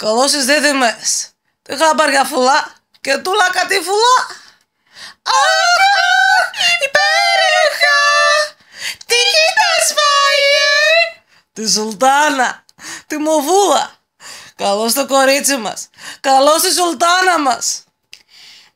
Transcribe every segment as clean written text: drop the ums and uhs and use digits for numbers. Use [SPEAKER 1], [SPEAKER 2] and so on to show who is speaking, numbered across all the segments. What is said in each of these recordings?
[SPEAKER 1] Καλώς τις δίδυμες. Τι χάμπαρια φουλά και τούλα κάτι φουλά. Αχ, υπέροχα! Τι κοίτας φάγε? Τη Σουλτάνα, τη Μοβούλα. Καλώς το κορίτσι μας. Καλώς τη Σουλτάνα μας.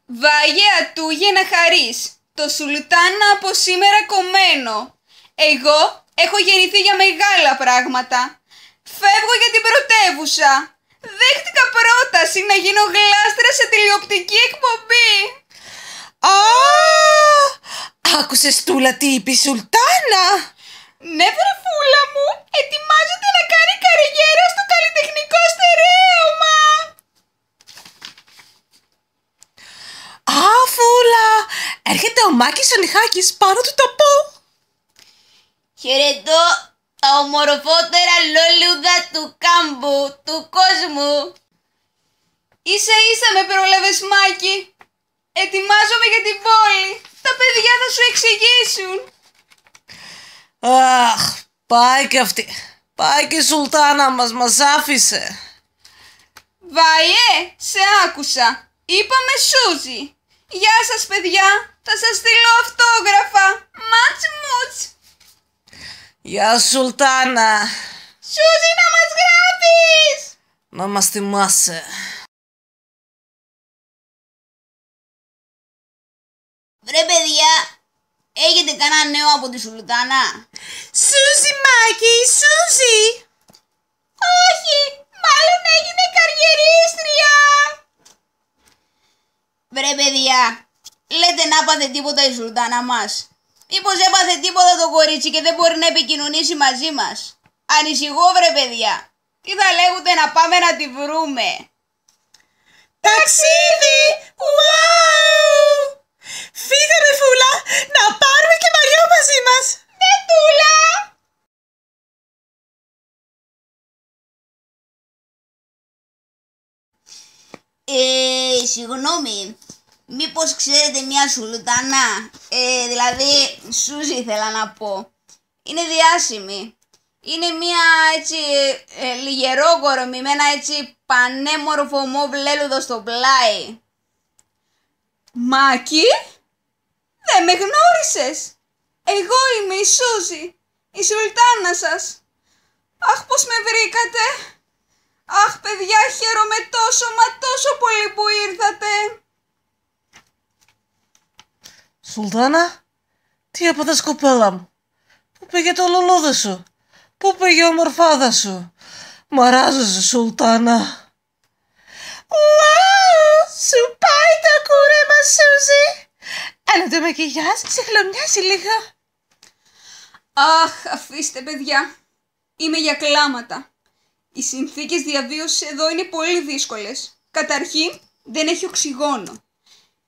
[SPEAKER 2] Βάγε ατού για να χαρείς. Το Σουλτάνα από σήμερα κομμένο. Εγώ έχω γεννηθεί για μεγάλα πράγματα. Φεύγω για την πρωτεύουσα. Δέχτηκα πρόταση να γίνω γλάστρα σε τηλεοπτική εκπομπή.
[SPEAKER 1] Α, άκουσες τούλα τι είπε η Σουλτάνα?
[SPEAKER 2] Ναι βρε φούλα μου, ετοιμάζεται να κάνει καριέρα στο καλλιτεχνικό στερέωμα.
[SPEAKER 1] Α, φούλα, έρχεται ο Μάκης ο Νιχάκης, πάρω του το πω.
[SPEAKER 2] Χαιρετώ τα ομορφότερα λόλουγα του κάμπου, του κόσμου. Ίσα ίσα με πρόλαβες Μάκη. Ετοιμάζομαι για την πόλη. Τα παιδιά θα σου εξηγήσουν.
[SPEAKER 1] Αχ, πάει και αυτή. Πάει και η Σουλτάνα μας άφησε.
[SPEAKER 2] Βάιε, σε άκουσα. Είπαμε Σούζι. Γεια σας παιδιά, θα σας στείλω αυτόγραφα. Ματς μουτς.
[SPEAKER 1] Γεια Σουλτάνα.
[SPEAKER 2] Σούζι να μας γράφεις.
[SPEAKER 1] Να μας θυμάσαι.
[SPEAKER 2] Βρε παιδιά, έχετε κανένα νέο από τη Σουλτάνα?
[SPEAKER 1] Σούζι Μάκη, Σούζι.
[SPEAKER 2] Όχι, μάλλον έγινε καριερίστρια. Βρε παιδιά, λέτε να πάθε τίποτα η Σουλτάνα μας? Μήπως έπαθε τίποτα το κορίτσι και δεν μπορεί να επικοινωνήσει μαζί μας? Ανησυχώ βρε παιδιά. Τι θα λέγονται να πάμε να τη βρούμε?
[SPEAKER 1] Ταξίδι! Wow! Φύγαμε φούλα, να πάρουμε και μαλλιό μαζί μας.
[SPEAKER 2] Ναι τούλα! Συγγνώμη, μήπως ξέρετε μια Σουλτάνα, δηλαδή Σούζι ήθελα να πω. Είναι διάσημη. Είναι μια έτσι λιγερόκορομη με ένα έτσι πανέμορφο μοβ λέλουδο στο πλάι. Μάκη, δεν με γνώρισες. Εγώ είμαι η Σούζι, η Σουλτάνα σας. Αχ, πως με βρήκατε. Αχ, παιδιά, χαίρομαι τόσο, μα τόσο πολύ που ήρθατε.
[SPEAKER 1] Σουλτάνα, τι έπαθες κοπέλα μου? Πού πήγε το λουλούδι σου? Πού πήγε η ομορφάδα σου? Μ' αράζεσαι Σουλτάνα. Wow, σου πάει το κούρεμα Σούζι. Αλλά το μακιγιάζ σε χλωμιάζει λίγο.
[SPEAKER 2] Αχ, αφήστε παιδιά. Είμαι για κλάματα. Οι συνθήκες διαβίωσης εδώ είναι πολύ δύσκολες. Καταρχήν, δεν έχει οξυγόνο.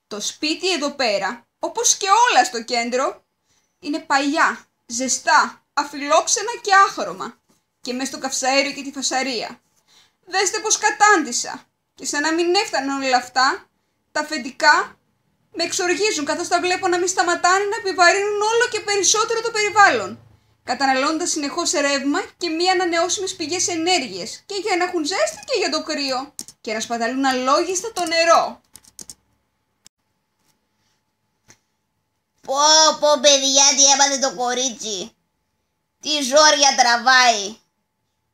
[SPEAKER 2] Το σπίτι εδώ πέρα, όπως και όλα στο κέντρο, είναι παλιά, ζεστά, αφιλόξενα και άχρωμα. Και μες στο καυσαέριο και τη φασαρία. Δέστε πως κατάντησα. Και σαν να μην έφταναν όλα αυτά, τα αφεντικά με εξοργίζουν καθώς τα βλέπω να μην σταματάνε να επιβαρύνουν όλο και περισσότερο το περιβάλλον, καταναλώνοντας συνεχώς ρεύμα και μη ανανεώσιμες πηγές ενέργειας και για να έχουν ζέστη και για το κρύο και να σπαταλούν αλόγιστα το νερό. Πω παιδιά, τι έπαθε το κορίτσι. Τι ζόρια τραβάει.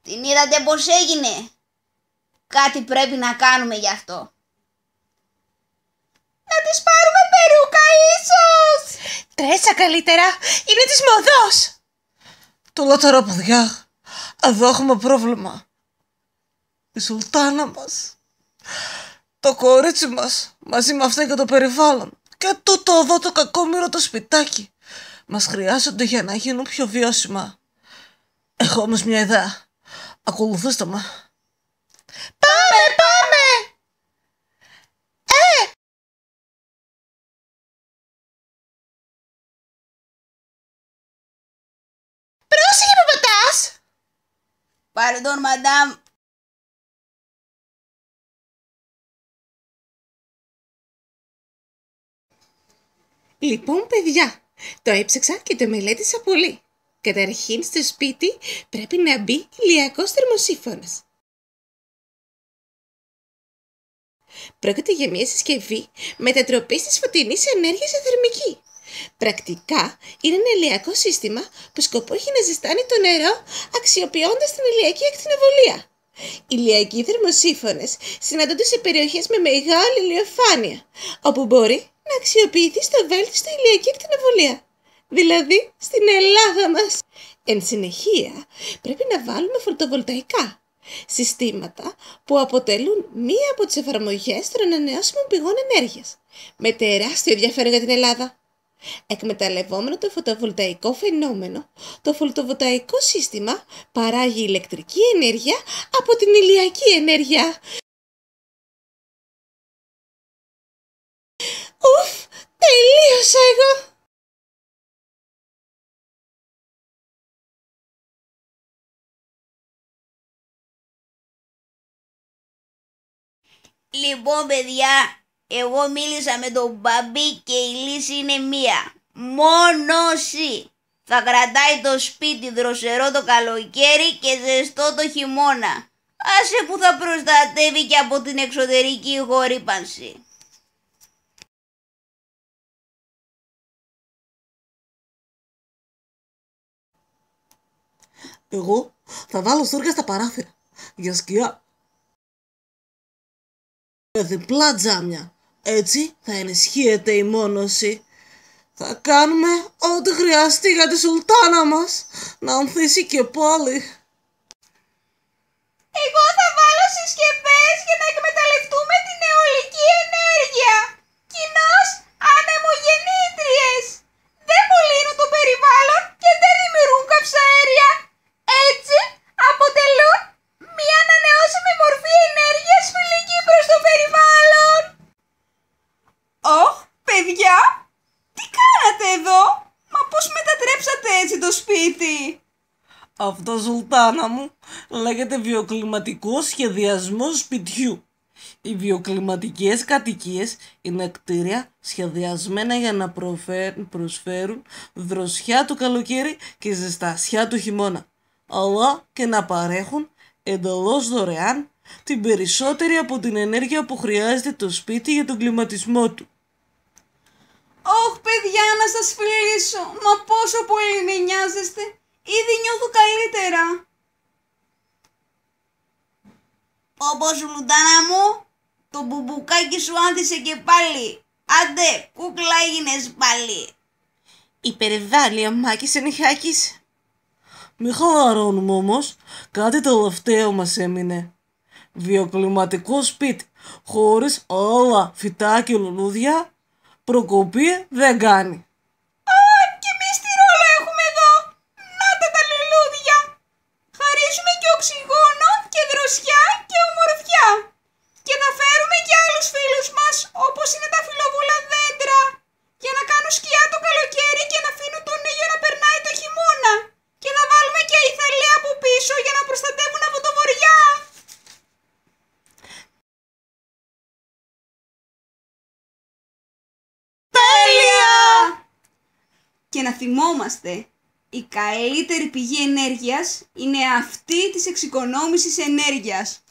[SPEAKER 2] Την είδατε πως έγινε? Κάτι πρέπει να κάνουμε γι' αυτό. Να της πάρουμε περούκα ίσως.
[SPEAKER 1] Τρέσα καλύτερα, είναι της μοδός. Τούλα τώρα παιδιά, εδώ έχουμε πρόβλημα. Η Σουλτάνα μας, το κορίτσι μας, μαζί με αυτά και το περιβάλλον και τούτο εδώ το κακόμοιρο το σπιτάκι μας χρειάζονται για να γίνουν πιο βιώσιμα. Έχω όμως μια ιδέα. Ακολουθήστε με. Πάμε, πάμε! Πρόσεχε που πατάς!
[SPEAKER 2] Pardon, madame.
[SPEAKER 1] Λοιπόν, παιδιά, το έψαξα και το μελέτησα πολύ. Καταρχήν, στο σπίτι πρέπει να μπει ηλιακός θερμοσύφωνας.
[SPEAKER 3] Πρόκειται για μια συσκευή μετατροπής της φωτεινής ενέργειας σε θερμική. Πρακτικά είναι ένα ηλιακό σύστημα που σκοπό έχει να ζεστάνει το νερό αξιοποιώντας την ηλιακή ακτινοβολία. Οι ηλιακοί θερμοσύφωνες συναντούνται σε περιοχές με μεγάλη ηλιοφάνεια, όπου μπορεί να αξιοποιηθεί στο βέλτιστο ηλιακή ακτινοβολία, δηλαδή στην Ελλάδα μας. Εν συνεχεία, πρέπει να βάλουμε φωτοβολταϊκά συστήματα που αποτελούν μία από τις εφαρμογές των ανανεώσιμων πηγών ενέργειας, με τεράστιο ενδιαφέρον για την Ελλάδα. Εκμεταλλευόμενο το φωτοβολταϊκό φαινόμενο, το φωτοβολταϊκό σύστημα παράγει ηλεκτρική ενέργεια από την ηλιακή ενέργεια. Ουφ, τελείωσα εγώ!
[SPEAKER 4] Λοιπόν, παιδιά, εγώ μίλησα με τον Μπαμπή και η λύση είναι μία. Μόνωση. Θα κρατάει το σπίτι δροσερό το καλοκαίρι και ζεστό το χειμώνα. Άσε που θα προστατεύει και από την εξωτερική ηχορύπανση.
[SPEAKER 1] Εγώ θα βάλω στοργια στα παράθυρα για σκιά. Με διπλά τζάμια. Έτσι θα ενισχύεται η μόνωση. Θα κάνουμε ό,τι χρειαστεί για τη σουλτάνα μας να ανθίσει και πάλι.
[SPEAKER 2] Εγώ θα βάλω συσκευές για να εκμεταλλευτούμε την αιωλική ενέργεια. Κοινώς ανεμογεννήτριες. Δεν μολύνουν το περιβάλλον και δεν δημιουργούν καυσαέρια. Έτσι αποτελούν μια ανανεώσιμη μορφή ενέργειας φιλική προς το περιβάλλον. Ωχ, παιδιά, τι κάνατε εδώ? Μα πώς μετατρέψατε έτσι το σπίτι?
[SPEAKER 1] Αυτό, σουλτάνα μου, λέγεται βιοκλιματικό σχεδιασμό σπιτιού. Οι βιοκλιματικές κατοικίες είναι κτίρια σχεδιασμένα για να προσφέρουν δροσιά το καλοκαίρι και ζεστασιά το χειμώνα, αλλά και να παρέχουν εντελώς δωρεάν την περισσότερη από την ενέργεια που χρειάζεται το σπίτι για τον κλιματισμό του.
[SPEAKER 2] Ωχ, παιδιά, να σας φιλήσω. Μα πόσο πολύ με νοιάζεστε. Ήδη νιώθω καλύτερα.
[SPEAKER 4] Όπως σουλτάνα μου, το μπουμπουκάκι σου άνθησε και πάλι. Άντε, κούκλα έγινες πάλι.
[SPEAKER 3] Υπερβάλλει ο Μάκης ο Νιχάκης.
[SPEAKER 1] Μη χαλαρώνουμε όμως, κάτι τελευταίο μας έμεινε. Βιοκλιματικό σπίτι, χωρίς άλλα φυτά και λουλούδια, προκοπή δεν κάνει.
[SPEAKER 2] Και εμείς τι ρόλο έχουμε εδώ? Να τα λουλούδια. Χαρίζουμε και οξυγόνο και δροσιά και ομορφιά. Και θα φέρουμε και άλλους φίλους μας, όπως είναι τα φιλοβούλα δέντρα, για να κάνουν σκιά το καλοκαίρι και να αφήνουν τον ήλιο να περνάει το χειμώνα. Και θα βάλουμε και ηθαλία από πίσω για να προστατεύουν από το βοριά. Και να θυμόμαστε, η καλύτερη πηγή ενέργειας είναι αυτή της εξοικονόμησης ενέργειας.